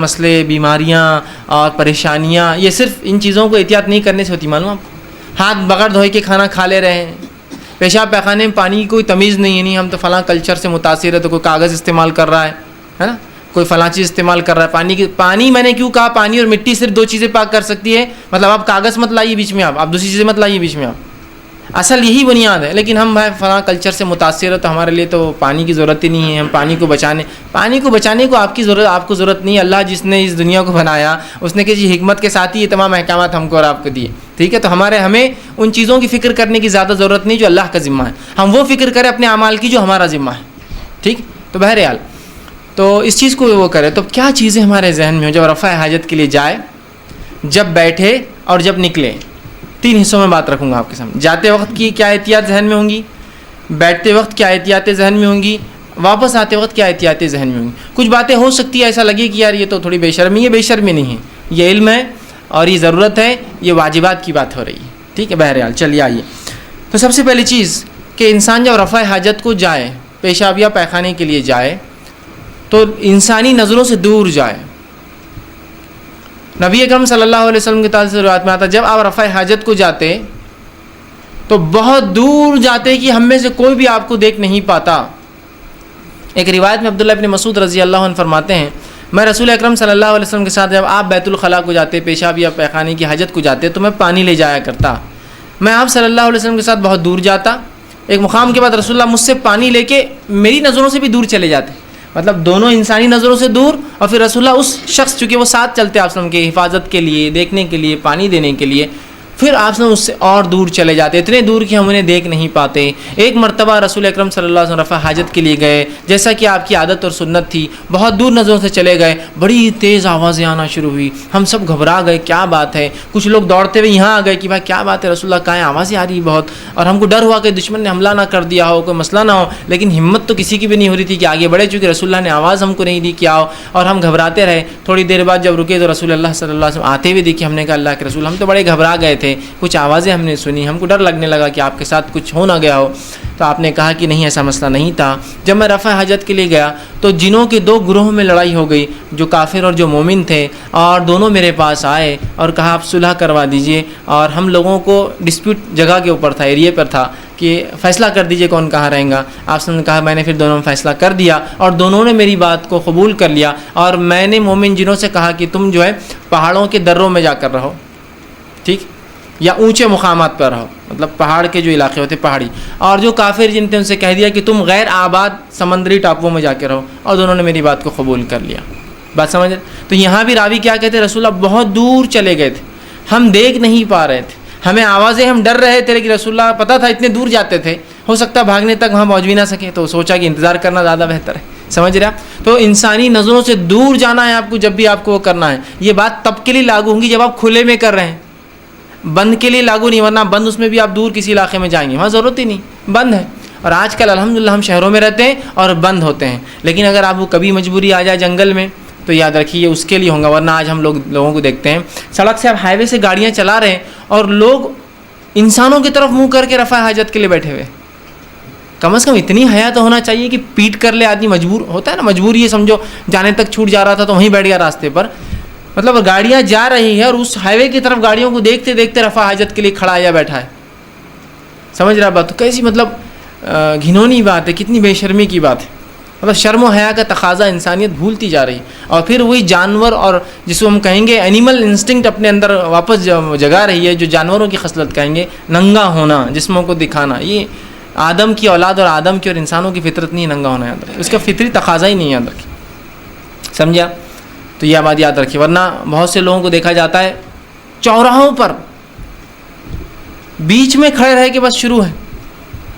مسئلے، بیماریاں اور پریشانیاں یہ صرف ان چیزوں کو احتیاط نہیں کرنے سے ہوتی. معلوم آپ کو، ہاتھ بغیر دھوئے کے کھانا کھا لے رہے ہیں، پیشاب پیخانے میں پانی کی کوئی تمیز نہیں ہے، نہیں ہم تو فلاں کلچر سے متاثر ہے تو کوئی کاغذ استعمال کر رہا ہے نا، کوئی فلاں چیز استعمال کر رہا ہے. پانی میں نے کیوں کہا پانی اور مٹی صرف دو چیزیں پاک کر سکتی ہے، مطلب آپ کاغذ مت لائیے بیچ میں، آپ دوسری چیزیں مت لائیے بیچ میں، آپ اصل یہی بنیاد ہے. لیکن ہم فلاں کلچر سے متاثر ہے تو ہمارے لیے تو پانی کی ضرورت ہی نہیں ہے، ہم پانی کو بچانے کو آپ کو ضرورت نہیں ہے. اللہ جس نے اس دنیا کو بنایا اس نے کسی حکمت کے ساتھ ہی یہ تمام احکامات ہم کو اور آپ کو دیے. ٹھیک ہے، تو ہمیں ان چیزوں کی فکر کرنے کی زیادہ ضرورت نہیں جو اللہ کا ذمہ ہے، ہم وہ فکر کریں اپنے اعمال کی جو ہمارا ذمہ ہے. ٹھیک، تو بہرحال تو اس چیز کو وہ کرے. تو کیا چیزیں ہمارے ذہن میں ہو جب رفع حاجت کے لیے جائے، جب بیٹھے اور جب نکلے؟ 3 حصوں میں بات رکھوں گا آپ کے سامنے. جاتے وقت کی کیا احتیاط ذہن میں ہوں گی، بیٹھتے وقت کیا احتیاطیں ذہن میں ہوں گی، واپس آتے وقت کیا احتیاطیں ذہن میں ہوں گی. کچھ باتیں ہو سکتی ہے ایسا لگے کہ یار یہ تو تھوڑی بے شرمی ہے، بے شرمی نہیں ہے، یہ علم ہے اور یہ ضرورت ہے، یہ واجبات کی بات ہو رہی ہے. ٹھیک ہے، بہرحال چلیے آئیے. تو سب سے پہلی چیز کہ انسان جب رفع حاجت کو جائے، پیشاب یا پیخانے کے لیے جائے، تو انسانی نظروں سے دور جائے. نبی اکرم صلی اللہ علیہ وسلم کی تعریف سے روایت میں آتا ہے جب آپ رفع حاجت کو جاتے تو بہت دور جاتے کہ ہم میں سے کوئی بھی آپ کو دیکھ نہیں پاتا. ایک روایت میں عبداللہ ابن مسعود رضی اللہ عنہ فرماتے ہیں میں رسول اکرم صلی اللہ علیہ وسلم کے ساتھ جب آپ بیت الخلاء کو جاتے، پیشاب یا پیخانے کی حاجت کو جاتے تو میں پانی لے جایا کرتا. میں آپ صلی اللہ علیہ وسلم کے ساتھ بہت دور جاتا، ایک مقام کے بعد رسول اللہ مجھ سے پانی لے کے میری نظروں سے بھی دور چلے جاتے، مطلب دونوں انسانی نظروں سے دور، اور پھر رسول اللہ اس شخص چونکہ وہ ساتھ چلتے آپ وسلم کے حفاظت کے لیے، دیکھنے کے لیے، پانی دینے کے لیے، پھر آپ سے اس سے اور دور چلے جاتے، اتنے دور کہ ہم انہیں دیکھ نہیں پاتے. ایک مرتبہ رسول اکرم صلی اللہ علیہ وسلم رفع حاجت کے لیے گئے، جیسا کہ آپ کی عادت اور سنت تھی، بہت دور نظروں سے چلے گئے، بڑی تیز آوازیں آنا شروع ہوئی، ہم سب گھبرا گئے کیا بات ہے. کچھ لوگ دوڑتے ہوئے یہاں آ گئے کہ بھائی کیا بات ہے رسول اللہ کہاں آوازیں آ رہی ہے بہت، اور ہم کو ڈر ہوا کہ دشمن نے حملہ نہ کر دیا ہو، کوئی مسئلہ نہ ہو. لیکن ہمت تو کسی کی بھی نہیں ہو رہی تھی کہ آگے بڑھے، چونکہ رسول اللہ نے آواز ہم کو نہیں دی کہ آؤ، اور ہم گھبراتے رہے. تھوڑی دیر بعد جب رکے تو رسول اللہ صلی اللہ علیہ وسلم آتے ہوئے دیکھے. ہم نے کہا اللہ کے رسول ہم تو بڑے گھبرا گئے تھے، کچھ آوازیں ہم نے سنی، ہم کو ڈر لگنے لگا کہ آپ کے ساتھ کچھ ہو نہ گیا ہو. تو آپ نے کہا کہ نہیں ایسا مسئلہ نہیں تھا. جب میں رفع حاجت کے لیے گیا تو جنوں کے 2 گروہوں میں لڑائی ہو گئی، جو کافر اور جو مومن تھے، اور دونوں میرے پاس آئے اور کہا آپ صلح کروا دیجئے. اور ہم لوگوں کو ڈسپیوٹ جگہ کے اوپر تھا، ایریے پر تھا کہ فیصلہ کر دیجئے کون کہاں رہیں گا. آپ نے کہا میں نے پھر دونوں میں فیصلہ کر دیا اور دونوں نے میری بات کو قبول کر لیا. اور میں نے مومن جنوں سے کہا کہ تم جو ہے پہاڑوں کے دروں میں جا کر رہو، ٹھیک، یا اونچے مقامات پر رہو، مطلب پہاڑ کے جو علاقے ہوتے پہاڑی. اور جو کافر جن تھے ان سے کہہ دیا کہ تم غیر آباد سمندری ٹاپوؤں میں جا کے رہو. اور دونوں نے میری بات کو قبول کر لیا. بات سمجھ؟ تو یہاں بھی راوی کیا کہتے ہیں رسول اللہ بہت دور چلے گئے تھے، ہم دیکھ نہیں پا رہے تھے، ہمیں آوازیں، ہم ڈر رہے تھے، لیکن رسول اللہ پتہ تھا اتنے دور جاتے تھے ہو سکتا بھاگنے تک وہاں پہنچ بھی نہ سکے، تو سوچا کہ انتظار کرنا زیادہ بہتر ہے. سمجھ رہے آپ؟ تو انسانی نظروں سے دور جانا ہے آپ کو جب بھی آپ کو وہ کرنا ہے. یہ بات تب کے لیے لاگو ہوں گی جب آپ کھلے میں کر رہے ہیں، بند کے لیے لاگو نہیں، ورنہ بند اس میں بھی آپ دور کسی علاقے میں جائیں گے، وہاں ضرورت ہی نہیں، بند ہے. اور آج کل الحمدللہ ہم شہروں میں رہتے ہیں اور بند ہوتے ہیں. لیکن اگر آپ کو کبھی مجبوری آ جائے جنگل میں تو یاد رکھیے اس کے لیے ہوں گا. ورنہ آج ہم لوگوں کو دیکھتے ہیں سڑک سے، آپ ہائی وے سے گاڑیاں چلا رہے ہیں اور لوگ انسانوں کی طرف منہ کر کے رفع حاجت کے لیے بیٹھے ہوئے. کم از کم اتنی حیا تو ہونا چاہیے کہ پیٹ کر لے آدمی، مجبور ہوتا ہے نا، مجبوری ہے سمجھو، جانے تک چھوٹ جا رہا تھا تو وہیں بیٹھ گیا راستے پر، مطلب گاڑیاں جا رہی ہے اور اس ہائی وے کی طرف گاڑیوں کو دیکھتے دیکھتے رفع حاجت کے لیے کھڑا یا بیٹھا ہے. سمجھ رہا بات؟ تو کیسی مطلب گھنونی بات ہے، کتنی بے شرمی کی بات ہے. مطلب شرم و حیا کا تقاضا انسانیت بھولتی جا رہی ہے، اور پھر وہی جانور اور جس کو ہم کہیں گے اینیمل انسٹنکٹ اپنے اندر واپس جگا رہی ہے، جو جانوروں کی خصلت کہیں گے، ننگا ہونا، جسموں کو دکھانا. یہ آدم کی اولاد اور آدم کی اور انسانوں کی فطرت نہیں ننگا ہونا، یاد رکھیں، اس کا فطری تقاضا ہی نہیں، یاد رکھیں. سمجھا؟ تو یہ بات یاد رکھیے. ورنہ بہت سے لوگوں کو دیکھا جاتا ہے چوراہوں پر بیچ میں کھڑے رہ کے بس شروع ہے،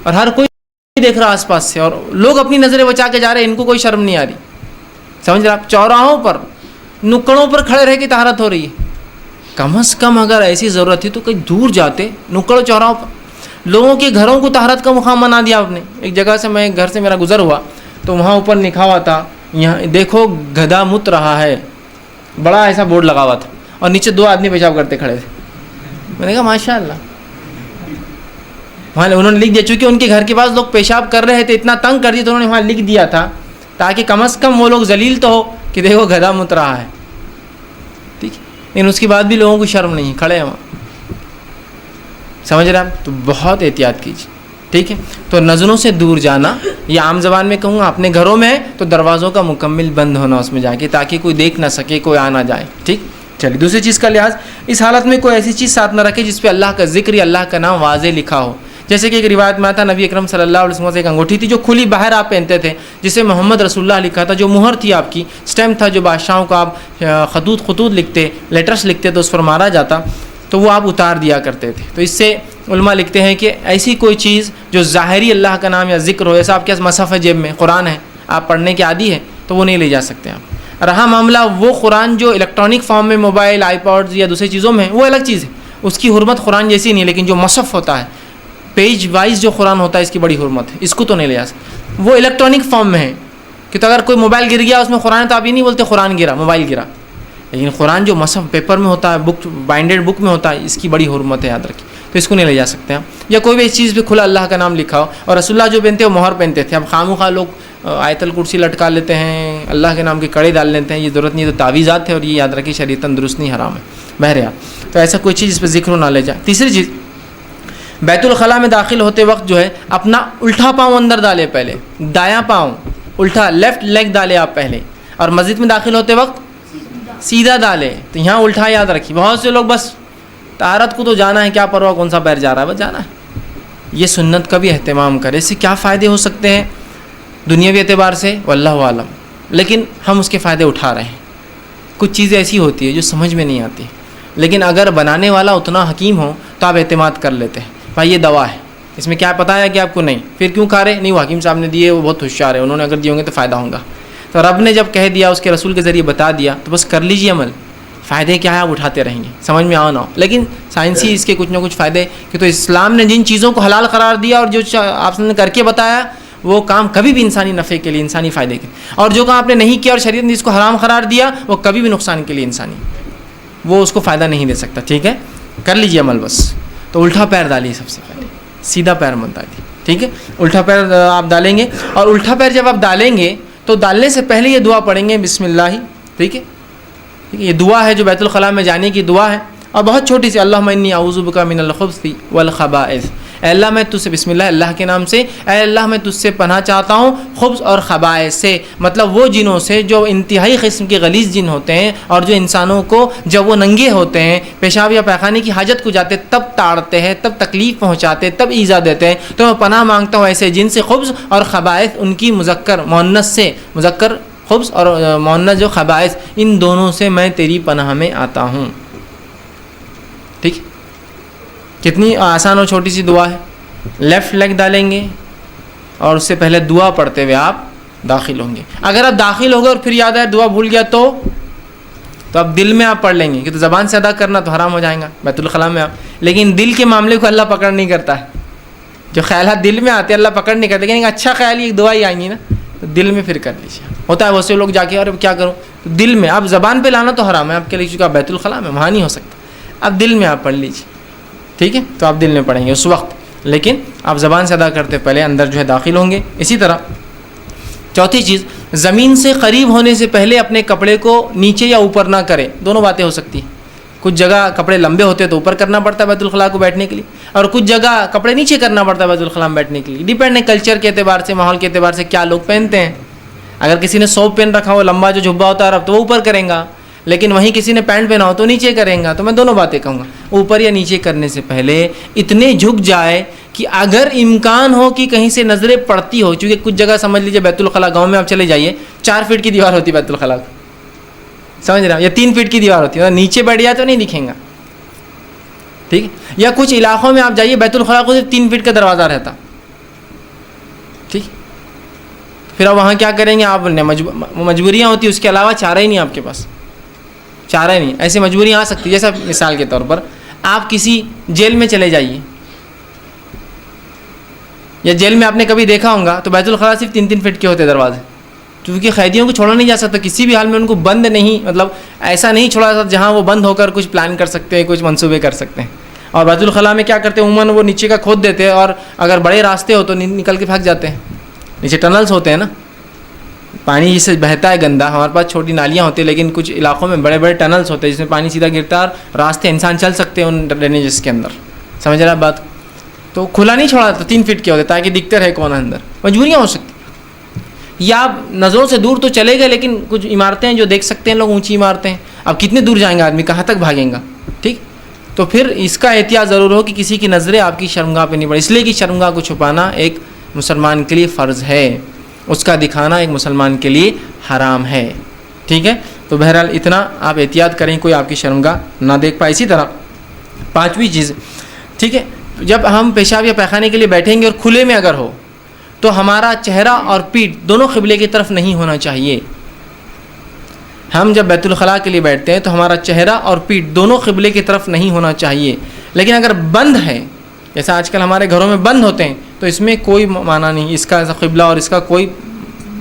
اور ہر کوئی دیکھ رہا آس پاس سے، اور لوگ اپنی نظریں بچا کے جا رہے ہیں، ان کو کوئی شرم نہیں آ رہی. سمجھ رہے آپ؟ چوراہوں پر، نکڑوں پر کھڑے رہ کے طہارت ہو رہی ہے. کم از کم اگر ایسی ضرورت تھی تو کہیں دور جاتے، نکڑ چوراہوں پر. لوگوں کے گھروں کو طہارت کا مقام بنا دیا آپ نے. ایک جگہ سے میں گھر سے میرا گزر ہوا تو وہاں اوپر لکھا ہوا تھا یہاں دیکھو گدھا مت رہا ہے، بڑا ایسا بورڈ لگا ہوا تھا، اور نیچے 2 آدمی پیشاب کرتے کھڑے تھے. میں نے کہا ماشاء اللہ. وہاں انہوں نے لکھ دیا، چونکہ ان کے گھر کے پاس لوگ پیشاب کر رہے تھے، اتنا تنگ کر دیا تو انہوں نے وہاں لکھ دیا تھا تاکہ کم از کم وہ لوگ ذلیل تو ہو کہ دیکھو گدھا مت رہا ہے. لیکن اس کے بعد بھی لوگوں کو شرم نہیں، کھڑے ہیں وہاں. سمجھ رہے ہیں آپ؟ تو بہت احتیاط کیجیے. ٹھیک ہے. تو نظروں سے دور جانا، یہ عام زبان میں کہوں گا، اپنے گھروں میں تو دروازوں کا مکمل بند ہونا اس میں جا کے، تاکہ کوئی دیکھ نہ سکے، کوئی آ نہ جائے. ٹھیک. چلیے دوسری چیز کا لحاظ، اس حالت میں کوئی ایسی چیز ساتھ نہ رکھے جس پہ اللہ کا ذکر یا اللہ کا نام واضح لکھا ہو. جیسے کہ ایک روایت میں آتا، نبی اکرم صلی اللہ علیہ وسلم سے ایک انگوٹھی تھی جو کھلی باہر آپ پہنتے تھے، جسے محمد رسول اللہ لکھا تھا، جو مہر تھی آپ کی، اسٹیمپ تھا، جو بادشاہوں کو آپ خطوط لکھتے، لیٹرس لکھتے تو اس پر مارا جاتا، تو وہ آپ اتار دیا کرتے تھے. تو اس سے علماء لکھتے ہیں کہ ایسی کوئی چیز جو ظاہری اللہ کا نام یا ذکر ہو، ایسا آپ کے مصحف ہے جیب میں، قرآن ہے، آپ پڑھنے کے عادی ہے، تو وہ نہیں لے جا سکتے آپ. رہا معاملہ وہ قرآن جو الیکٹرانک فارم میں موبائل، آئی پاڈز یا دوسری چیزوں میں ہے، وہ الگ چیز ہے، اس کی حرمت قرآن جیسی نہیں ہے. لیکن جو مصحف ہوتا ہے، پیج وائز جو قرآن ہوتا ہے، اس کی بڑی حرمت ہے، اس کو تو نہیں لے جا سکتے. وہ الیکٹرانک فارم میں ہے کہ تو اگر کوئی موبائل گر گیا اس میں قرآن، تو آپ یہ نہیں بولتے قرآن گرا، موبائل گرا. لیکن قرآن جو مصحف پیپر میں ہوتا ہے، بک بائنڈیڈ بک میں ہوتا ہے، اس کی بڑی حرمت ہے، یاد رکھیے. تو اس کو نہیں لے جا سکتے ہیں. یا کوئی بھی اس چیز پہ کھلا اللہ کا نام لکھا ہو. اور رسول اللہ جو پہنتے ہیں وہ مہر پہنتے تھے. اب خاموخواہ لوگ آیت الکرسی لٹکا لیتے ہیں، اللہ کے نام کے کڑے ڈال لیتے ہیں، یہ ضرورت نہیں. تو تعویذات ہے، اور یہ یاد رکھیے شریعتاً درست نہیں، حرام ہے. بہرحال تو ایسا کوئی چیز اس پہ ذکر نہ لے جائے. تیسری چیز، بیت الخلاء میں داخل ہوتے وقت جو ہے اپنا الٹا پاؤں اندر ڈالے، پہلے دایاں پاؤں الٹا، لیفٹ لیگ ڈالے آپ پہلے. اور مسجد میں داخل ہوتے وقت سیدھا ڈالے. تو یہاں الٹا یاد رکھیے. بہت سے لوگ بس طہارت کو تو جانا ہے، کیا پرواہ کون سا پیر جا رہا ہے، بس جانا ہے. یہ سنت کا بھی اہتمام کرے. اس سے کیا فائدے ہو سکتے ہیں دنیاوی اعتبار سے واللہ عالم، لیکن ہم اس کے فائدے اٹھا رہے ہیں. کچھ چیزیں ایسی ہوتی ہیں جو سمجھ میں نہیں آتی، لیکن اگر بنانے والا اتنا حکیم ہو تو آپ اعتماد کر لیتے ہیں. بھائی یہ دوا ہے، اس میں کیا پتہ ہے کہ آپ کو نہیں، پھر کیوں کھا رہے؟ نہیں، وہ حکیم صاحب نے دیے، وہ بہت ہوشیار ہے، انہوں نے اگر دیے ہوں گے تو فائدہ ہوگا. تو رب نے جب کہہ دیا، اس کے رسول کے ذریعے بتا دیا، تو بس کر لیجیے عمل. فائدے کیا ہے آپ اٹھاتے رہیں گے، سمجھ میں آؤ نہ ہو. لیکن سائنسی اس کے کچھ نہ کچھ فائدے، کہ تو اسلام نے جن چیزوں کو حلال قرار دیا اور جو آپ نے کر کے بتایا، وہ کام کبھی بھی انسانی نفع کے لیے، انسانی فائدے کے، اور جو کام آپ نے نہیں کیا اور شریعت نے اس کو حرام قرار دیا، وہ کبھی بھی نقصان کے لیے انسانی، وہ اس کو فائدہ نہیں دے سکتا. ٹھیک ہے، کر لیجیے عمل بس. تو الٹا پیر ڈالیے سب سے پہلے، سیدھا پیر مت ڈالیے. ٹھیک ہے، الٹا پیر آپ ڈالیں گے. اور الٹا پیر جب آپ ڈالیں گے تو ڈالنے سے پہلے یہ دعا پڑھیں گے، بسم اللہ. ٹھیک ہے، یہ دعا ہے جو بیت الخلاء میں جانے کی دعا ہے، اور بہت چھوٹی سی، اللہم انی اعوذ بک من الخبث والخبائث. اے اللہ میں تجھ سے، بسم اللہ، اللہ کے نام سے، اے اللہ میں تجھ سے پناہ چاہتا ہوں خبث اور خبائث سے. مطلب وہ جنوں سے جو انتہائی قسم کے غلیظ جن ہوتے ہیں، اور جو انسانوں کو جب وہ ننگے ہوتے ہیں، پیشاب یا پیخانے کی حاجت کو جاتے تب تاڑتے ہیں، تب تکلیف پہنچاتے، تب ایذا دیتے ہیں. تو میں پناہ مانگتا ہوں ایسے جن سے، خبث اور خبائث ان کی مذکر مؤنث سے، مذکر خبث اور مؤنث جو خبائث، ان دونوں سے میں تیری پناہ میں آتا ہوں. ٹھیک، کتنی آسان اور چھوٹی سی دعا ہے. لیفٹ لیگ ڈالیں گے اور اس سے پہلے دعا پڑھتے ہوئے آپ داخل ہوں گے. اگر آپ داخل ہو گئے اور پھر یاد آئے دعا بھول گیا تو آپ دل میں آپ پڑھ لیں گے، کہ تو زبان سے ادا کرنا تو حرام ہو جائے گا بیت الخلاء میں آپ. لیکن دل کے معاملے کو اللہ پکڑ نہیں کرتا ہے. جو خیالات دل میں آتے ہیں اللہ پکڑ نہیں کرتے، لیکن اچھا خیال یہ دعا ہی آئیں گی نا، تو دل میں پھر کر لیجیے. ہوتا ہے بہت سے لوگ جا کے، اور کیا کروں، تو دل میں آپ، زبان پہ لانا تو حرام ہے آپ کے لیے، چونکہ آپ بیت الخلاء میں وہاں نہیں ہو سکتا. آپ دل میں آپ پڑھ لیجیے. ٹھیک ہے، تو آپ دل میں پڑھیں گے اس وقت، لیکن آپ زبان سے ادا کرتے پہلے اندر جو ہے داخل ہوں گے. اسی طرح چوتھی چیز، زمین سے قریب ہونے سے پہلے اپنے کپڑے کو نیچے یا اوپر نہ کریں. دونوں باتیں ہو سکتی ہیں. کچھ جگہ کپڑے لمبے ہوتے ہیں تو اوپر کرنا پڑتا ہے بیت الخلاء کو بیٹھنے کے لیے، اور کچھ جگہ کپڑے نیچے کرنا پڑتا ہے بیت الخلاء میں بیٹھنے کے لیے. ڈیپینڈ ہے کلچر کے اعتبار سے، ماحول کے اعتبار سے کیا لوگ پہنتے ہیں. اگر کسی نے سوپ پہن رکھا ہو، لمبا جو جھبا ہوتا ہے رب، تو وہ اوپر کریں گا. لیکن وہیں کسی نے پینٹ پہنا ہو تو نیچے کریں گا. تو میں دونوں باتیں کہوں گا. اوپر یا نیچے کرنے سے پہلے اتنے جھک جائے کہ اگر امکان ہو کہ کہیں سے نظریں پڑتی ہو، چونکہ کچھ جگہ سمجھ لیجیے بیت الخلاء گاؤں میں آپ چلے جائیے، 4 فٹ کی دیوار ہوتی ہے بیت الخلاء کی، سمجھ رہے ہیں، یا 3 فٹ کی دیوار ہوتی ہے، نیچے بیٹھ جائے تو نہیں دکھیں گا. ٹھیک ہے، یا کچھ علاقوں میں آپ جائیے بیت الخلاء کو صرف 3 فٹ کا دروازہ رہتا. ٹھیک، پھر آپ وہاں کیا کریں گے؟ آپ نے مجبوریاں ہوتی ہیں، اس کے علاوہ چارہ ہی نہیں آپ کے پاس، چارہ نہیں. ایسی مجبوریاں آ سکتی، جیسا مثال کے طور پر آپ کسی جیل میں چلے جائیے، یا جیل میں آپ نے کبھی دیکھا ہوگا تو بیت الخلاء صرف 3 فٹ کے ہوتے دروازے، کیونکہ قیدیوں کو چھوڑا نہیں جا سکتا کسی بھی حال میں. ان کو بند نہیں، مطلب ایسا نہیں چھوڑا جاتا جہاں وہ بند ہو کر کچھ پلان کر سکتے ہیں، کچھ منصوبے کر سکتے ہیں. اور بیت الخلاء میں کیا کرتے ہیں عموماً، وہ نیچے کا کھود دیتے ہیں، اور اگر بڑے راستے ہو تو نکل کے بھاگ جاتے ہیں. نیچے ٹنلز ہوتے ہیں نا، پانی جسے بہتا ہے گندا، ہمارے پاس چھوٹی نالیاں ہوتی ہیں لیکن کچھ علاقوں میں بڑے بڑے ٹنلز ہوتے ہیں جس میں پانی سیدھا گرتا ہے اور راستے انسان چل سکتے ہیں ان ڈرینیجز کے اندر. سمجھ رہا ہے بات؟ تو کھلا نہیں چھوڑا جاتا، 3 فٹ کے ہوتے تاکہ دکھتے رہے کون اندر. مجبوریاں ہو سکتی، یا آپ نظروں سے دور تو چلے گئے لیکن کچھ عمارتیں ہیں جو دیکھ سکتے ہیں لوگ، اونچی عمارتیں. اب کتنے دور جائیں گا آدمی، کہاں تک بھاگیں گا؟ ٹھیک. تو پھر اس کا احتیاط ضرور ہو کہ کسی کی نظریں آپ کی شرمگاہ پہ نہیں پڑے، اس لیے کہ شرمگاہ کو چھپانا ایک مسلمان کے لیے فرض ہے، اس کا دکھانا ایک مسلمان کے لیے حرام ہے. ٹھیک ہے. تو بہرحال اتنا آپ احتیاط کریں کوئی آپ کی شرمگاہ نہ دیکھ پائے. اسی طرح 5ویں چیز، ٹھیک ہے، جب ہم پیشاب یا پیخانے کے لیے بیٹھیں گے اور کھلے میں اگر ہو تو ہمارا چہرہ اور پیٹھ دونوں قبلے کی طرف نہیں ہونا چاہیے. ہم جب بیت الخلاء کے لیے بیٹھتے ہیں تو ہمارا چہرہ اور پیٹھ دونوں قبلے کی طرف نہیں ہونا چاہیے. لیکن اگر بند ہے، جیسا آج کل ہمارے گھروں میں بند ہوتے ہیں، تو اس میں کوئی معنی نہیں، اس کا قبلہ اور اس کا کوئی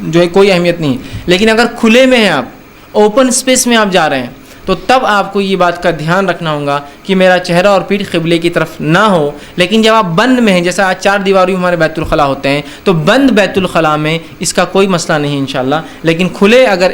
جو ہے کوئی اہمیت نہیں. لیکن اگر کھلے میں ہیں آپ، اوپن اسپیس میں آپ جا رہے ہیں، تو تب آپ کو یہ بات کا دھیان رکھنا ہوگا کہ میرا چہرہ اور پیٹھ قبلے کی طرف نہ ہو. لیکن جب آپ بند میں ہیں، جیسا آج 4 دیواری ہمارے بیت الخلاء ہوتے ہیں، تو بند بیت الخلاء میں اس کا کوئی مسئلہ نہیں انشاءاللہ. لیکن کھلے اگر